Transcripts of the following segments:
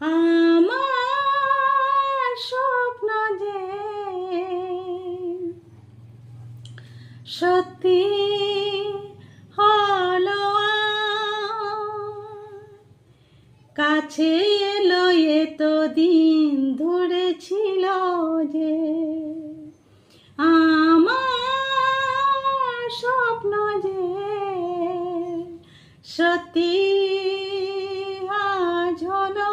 আমার স্বপ্ন যে সত্যি হলো, কাছে এলো এতদিন ধরে ছিল যে আমার স্বপ্ন যে সত্যি আজ হলো,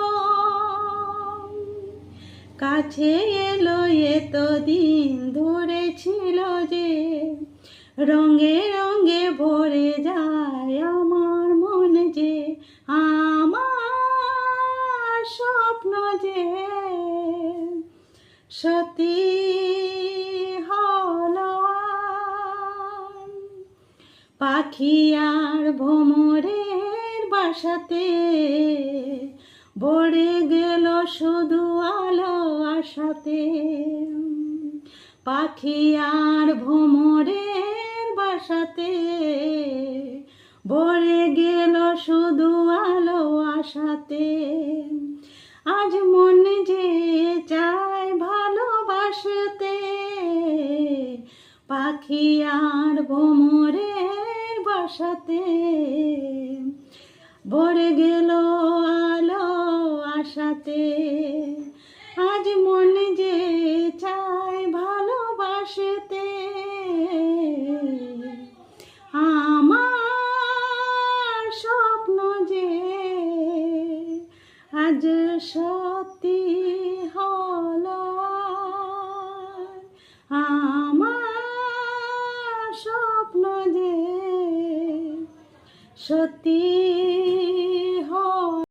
কাছে এলো এতদিন ধরে ছিল যে রঙে রঙে ভরে যায় আমার মন যে আমার স্বপ্ন যে সত্যি হলো। পাখি আর ভ্রমরের বাসাতে ভরে গেল শুধু আলো আশাতে, পাখি আর ভ্রমরের বাসাতে ভরে গেল শুধু আলো আশাতে। আজ মন যে চায় ভালোবাসতে, পাখি আর ভ্রমরের বাসাতে ভরে গেল আলো আশাতে। আজ মন যে চায় ভালোবাসতে, আমার স্বপ্ন যে আজ সত্যি হলো, আমার স্বপ্ন যে সত্যি